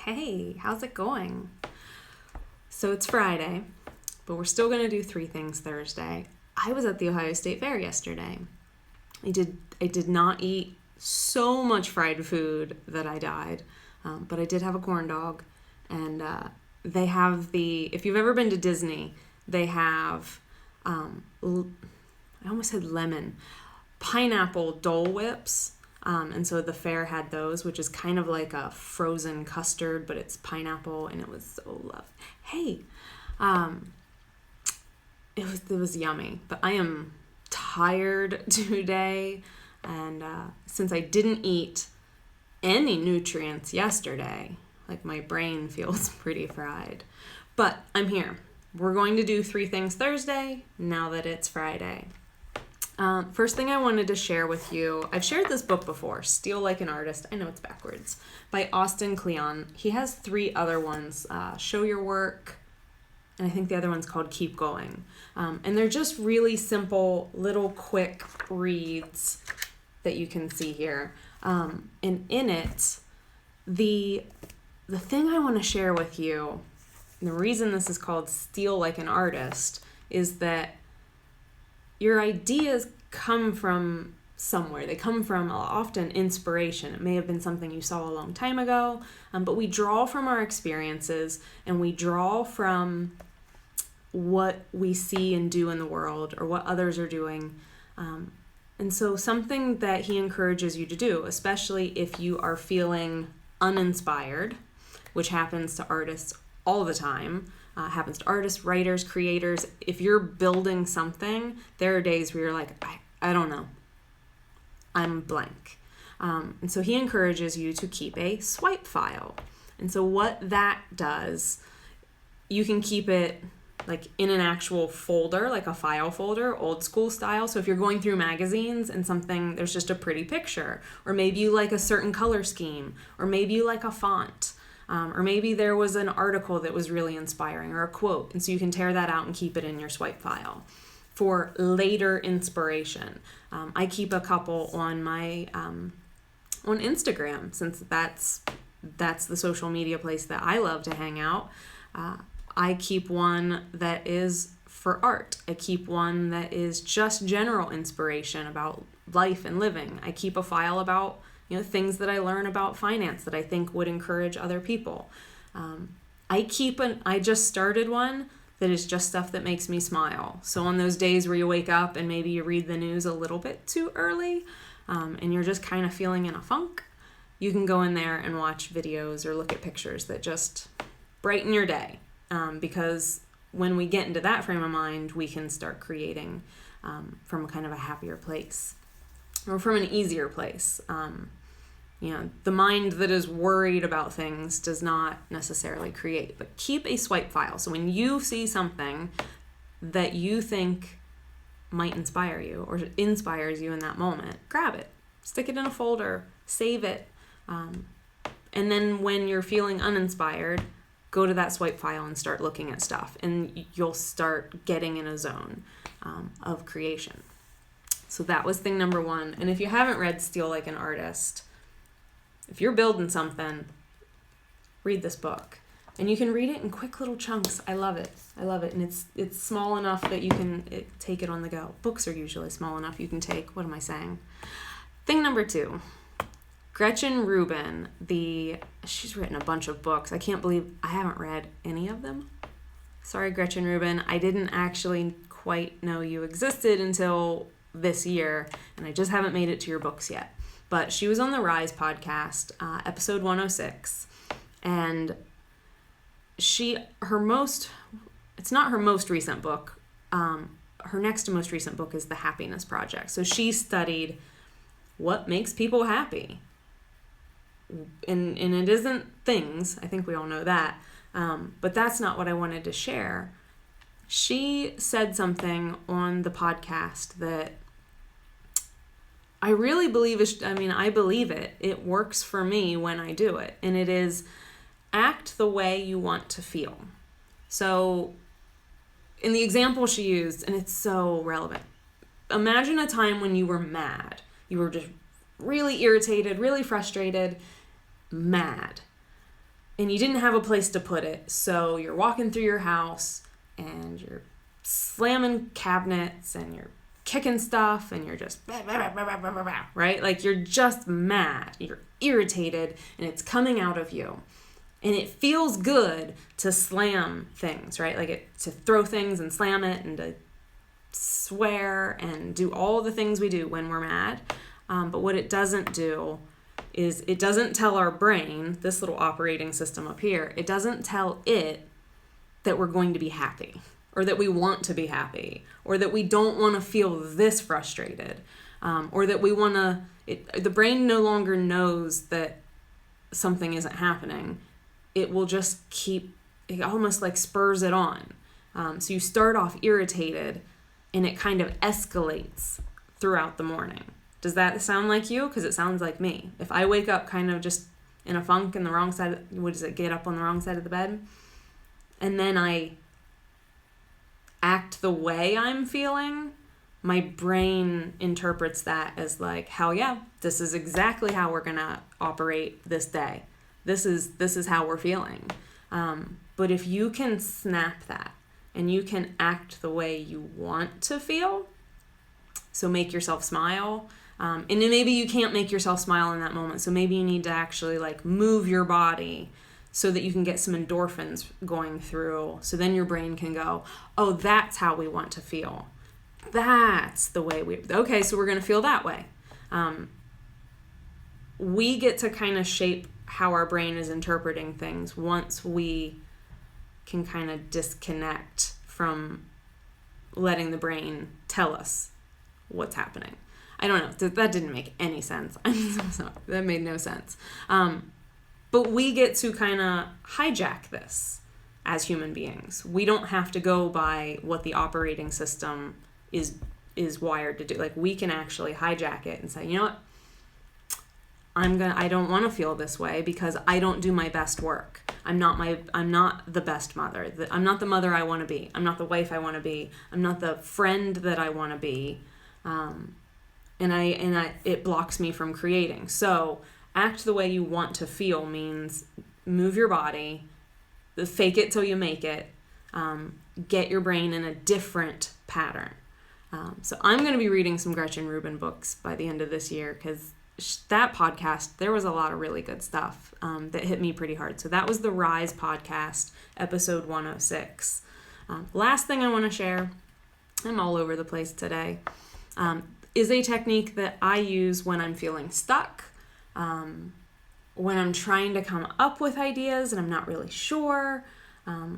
Hey, how's it going? So it's Friday, but we're still going to do 3 things Thursday. I was at the Ohio State Fair yesterday. I did not eat so much fried food that I died, but I did have a corn dog, and they have if you've ever been to Disney, they have, I almost said lemon, pineapple Dole Whips. And so the fair had those, which is kind of like a frozen custard, but it's pineapple, and it was so lovely. Hey, it was yummy, but I am tired today, and since I didn't eat any nutrients yesterday, like my brain feels pretty fried. But I'm here. We're going to do 3 things Thursday now that it's Friday. First thing I wanted to share with you, I've shared this book before, Steal Like an Artist, I know it's backwards, by Austin Kleon. He has 3 other ones, Show Your Work, and I think the other one's called Keep Going. And they're just really simple, little quick reads that you can see here. And in it, the thing I want to share with you, and the reason this is called Steal Like an Artist, is that your ideas come from somewhere. They come from often inspiration. It may have been something you saw a long time ago, but we draw from our experiences, and we draw from what we see and do in the world or what others are doing. And so something that he encourages you to do, especially if you are feeling uninspired, which happens to artists all the time, happens to artists, writers, creators. If you're building something, there are days where you're like, I don't know. I'm blank. And so he encourages you to keep a swipe file. And so what that does, you can keep it like in an actual folder, like a file folder, old school style. So if you're going through magazines and there's just a pretty picture, or maybe you like a certain color scheme, or maybe you like a font, or maybe there was an article that was really inspiring, or a quote, and so you can tear that out and keep it in your swipe file for later inspiration. I keep a couple on my on Instagram, since that's the social media place that I love to hang out. I keep one that is for art. I keep one that is just general inspiration about life and living. I keep a file about things that I learn about finance that I think would encourage other people. I just started one that is just stuff that makes me smile. So on those days where you wake up and maybe you read the news a little bit too early, and you're just kind of feeling in a funk, you can go in there and watch videos or look at pictures that just brighten your day. Because when we get into that frame of mind, we can start creating from kind of a happier place, or from an easier place. The mind that is worried about things does not necessarily create, but keep a swipe file. So when you see something that you think might inspire you or inspires you in that moment, grab it, stick it in a folder, save it. And then when you're feeling uninspired, go to that swipe file and start looking at stuff, and you'll start getting in a zone of creation. So that was thing number 1. And if you haven't read Steal Like an Artist, if you're building something, read this book. And you can read it in quick little chunks. I love it. And it's small enough that you can take it on the go. Books are usually small enough you can take. What am I saying? Thing number 2. Gretchen Rubin, she's written a bunch of books. I can't believe I haven't read any of them. Sorry, Gretchen Rubin. I didn't actually quite know you existed until this year, and I just haven't made it to your books yet. But she was on the Rise podcast, episode 106, and it's not her most recent book. Her next to most recent book is The Happiness Project. So she studied what makes people happy. And it isn't things, I think we all know that, but that's not what I wanted to share. She said something on the podcast that I really believe I believe it. It works for me when I do it, and it is act the way you want to feel. So in the example she used, and it's so relevant, imagine a time when you were mad. You were just really irritated, really frustrated, mad. and you didn't have a place to put it. So you're walking through your house and you're slamming cabinets and you're kicking stuff and you're just right? Like you're just mad, you're irritated, and it's coming out of you. And it feels good to slam things, right? Like to throw things and slam it and to swear and do all the things we do when we're mad. But what it doesn't do is it doesn't tell our brain, this little operating system up here, it doesn't tell it that we're going to be happy, or that we want to be happy, or that we don't want to feel this frustrated, or that we want to, the brain no longer knows that something isn't happening. It will just it almost like spurs it on. So you start off irritated and it kind of escalates throughout the morning. Does that sound like you? Because it sounds like me. If I wake up kind of just in a funk in the wrong side, get up on the wrong side of the bed? And then I act the way I'm feeling, my brain interprets that as like, hell yeah, this is exactly how we're going to operate this day. This is how we're feeling. But if you can snap that and you can act the way you want to feel, so make yourself smile. And then maybe you can't make yourself smile in that moment. So maybe you need to actually like move your body so that you can get some endorphins going through. So then your brain can go, oh, that's how we want to feel. That's the way okay, so we're going to feel that way. We get to kind of shape how our brain is interpreting things once we can kind of disconnect from letting the brain tell us what's happening. I don't know. That didn't make any sense. I'm so sorry. That made no sense. But we get to kind of hijack this as human beings. We don't have to go by what the operating system is wired to do. Like we can actually hijack it and say, you know what? I don't want to feel this way because I don't do my best work. I'm not the best mother. I'm not the mother I want to be. I'm not the wife I want to be. I'm not the friend that I want to be. It blocks me from creating. So act the way you want to feel means move your body, fake it till you make it, get your brain in a different pattern. So I'm going to be reading some Gretchen Rubin books by the end of this year because that podcast, there was a lot of really good stuff that hit me pretty hard. So that was the Rise podcast, episode 106. Last thing I want to share, I'm all over the place today, is a technique that I use when I'm feeling stuck, when I'm trying to come up with ideas and I'm not really sure,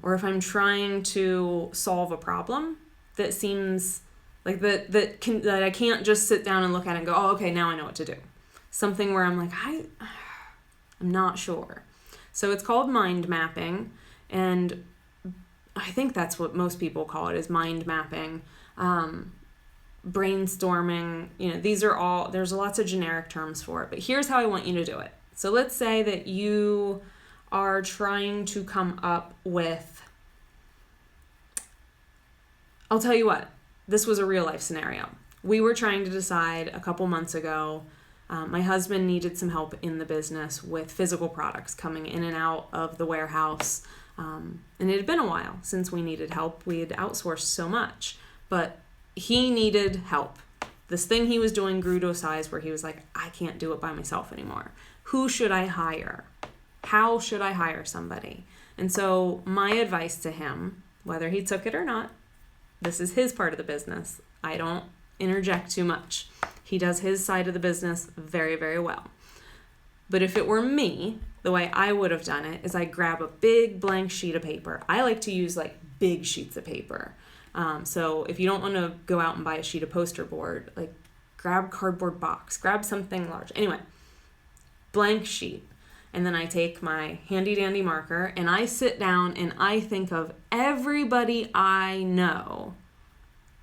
or if I'm trying to solve a problem that seems like that I can't just sit down and look at it and go, oh, okay, now I know what to do. Something where I'm like, I'm not sure. So it's called mind mapping, and I think that's what most people call it, is mind mapping. Brainstorming, there's lots of generic terms for it, but here's how I want you to do it. So let's say that you are trying to come up with, I'll tell you what, this was a real life scenario. We were trying to decide a couple months ago, my husband needed some help in the business with physical products coming in and out of the warehouse. And it had been a while since we needed help. We had outsourced so much, but he needed help. This thing he was doing grew to a size where he was like, I can't do it by myself anymore. Who should I hire? How should I hire somebody? And so my advice to him, whether he took it or not, this is his part of the business. I don't interject too much. He does his side of the business very, very well. But if it were me, the way I would have done it is I grab a big blank sheet of paper. I like to use like big sheets of paper. So if you don't want to go out and buy a sheet of poster board, like grab a cardboard box, grab something large. Anyway, blank sheet. And then I take my handy dandy marker and I sit down and I think of everybody I know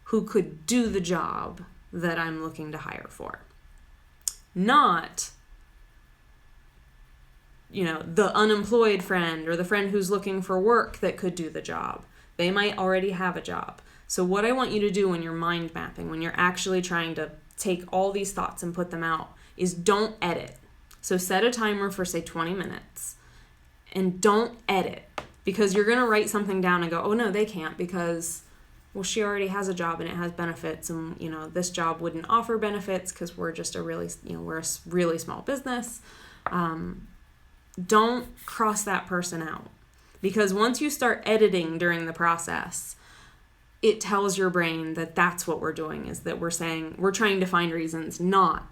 who could do the job that I'm looking to hire for. Not, the unemployed friend or the friend who's looking for work that could do the job. They might already have a job. So what I want you to do when you're mind mapping, when you're actually trying to take all these thoughts and put them out, is don't edit. So set a timer for, say, 20 minutes And don't edit, because you're going to write something down and go, oh no, they can't, because, well, she already has a job and it has benefits, and, this job wouldn't offer benefits because we're just we're a really small business. Don't cross that person out, because once you start editing during the process, it tells your brain that that's what we're doing, is that we're saying, we're trying to find reasons not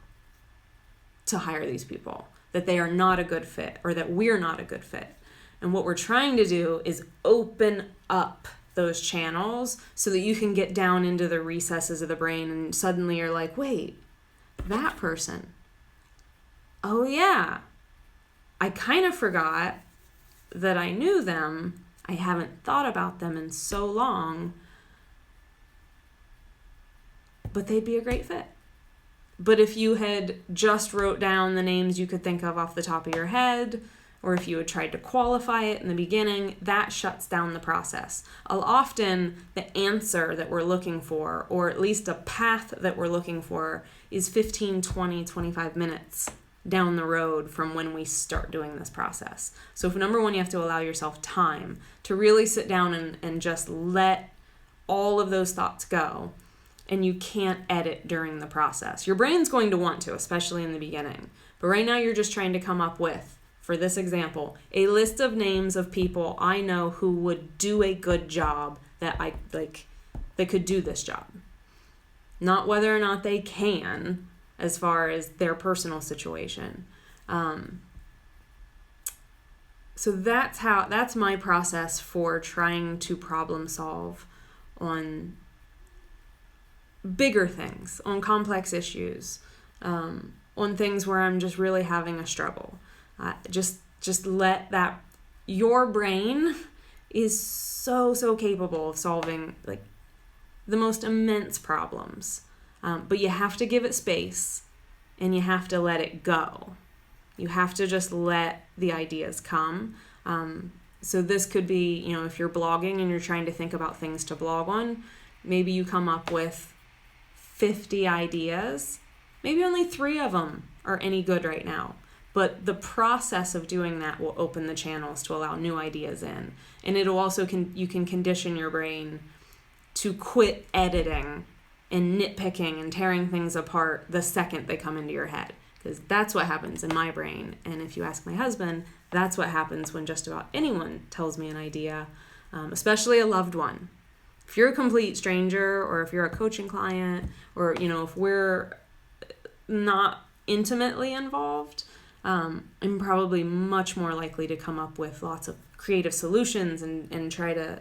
to hire these people, that they are not a good fit, or that we're not a good fit. And what we're trying to do is open up those channels so that you can get down into the recesses of the brain, and suddenly you're like, wait, that person. Oh yeah, I kind of forgot that I knew them. I haven't thought about them in so long, but they'd be a great fit. But if you had just wrote down the names you could think of off the top of your head, or if you had tried to qualify it in the beginning, that shuts down the process. Often the answer that we're looking for, or at least a path that we're looking for, is 15, 20, 25 minutes down the road from when we start doing this process. So if number one, you have to allow yourself time to really sit down and just let all of those thoughts go. And you can't edit during the process. Your brain's going to want to, especially in the beginning. But right now you're just trying to come up with, for this example, a list of names of people I know who would do a good job, that could do this job. Not whether or not they can, as far as their personal situation. So that's my process for trying to problem solve on bigger things, on complex issues, on things where I'm just really having a struggle. Just let that, your brain is so capable of solving like the most immense problems. But you have to give it space, and you have to let it go. You have to just let the ideas come. So this could be, if you're blogging and you're trying to think about things to blog on, maybe you come up with 50 ideas. Maybe only 3 of them are any good right now. But the process of doing that will open the channels to allow new ideas in. And it'll also, you can condition your brain to quit editing and nitpicking and tearing things apart the second they come into your head. Because that's what happens in my brain. And if you ask my husband, that's what happens when just about anyone tells me an idea, especially a loved one. If you're a complete stranger, or if you're a coaching client, or, if we're not intimately involved, I'm probably much more likely to come up with lots of creative solutions and try to,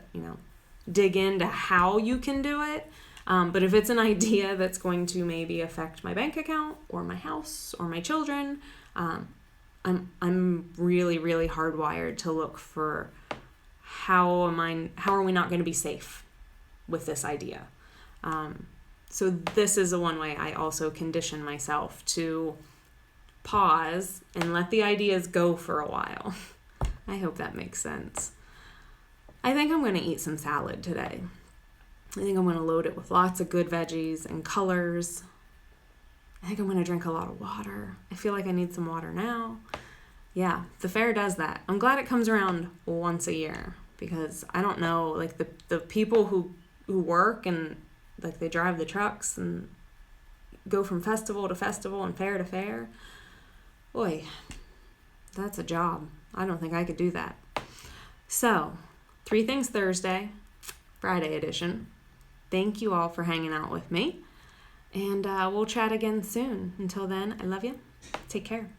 dig into how you can do it. But if it's an idea that's going to maybe affect my bank account or my house or my children, I'm really, really hardwired to look for how are we not going to be safe with this idea. So this is the one way I also condition myself to pause and let the ideas go for a while. I hope that makes sense. I think I'm going to eat some salad today. I think I'm going to load it with lots of good veggies and colors. I think I'm going to drink a lot of water. I feel like I need some water now. Yeah, the fair does that. I'm glad it comes around once a year, because I don't know, like the people who work and like they drive the trucks and go from festival to festival and fair to fair. Boy, that's a job. I don't think I could do that. So, 3 Things Thursday, Friday edition. Thank you all for hanging out with me. And we'll chat again soon. Until then, I love you. Take care.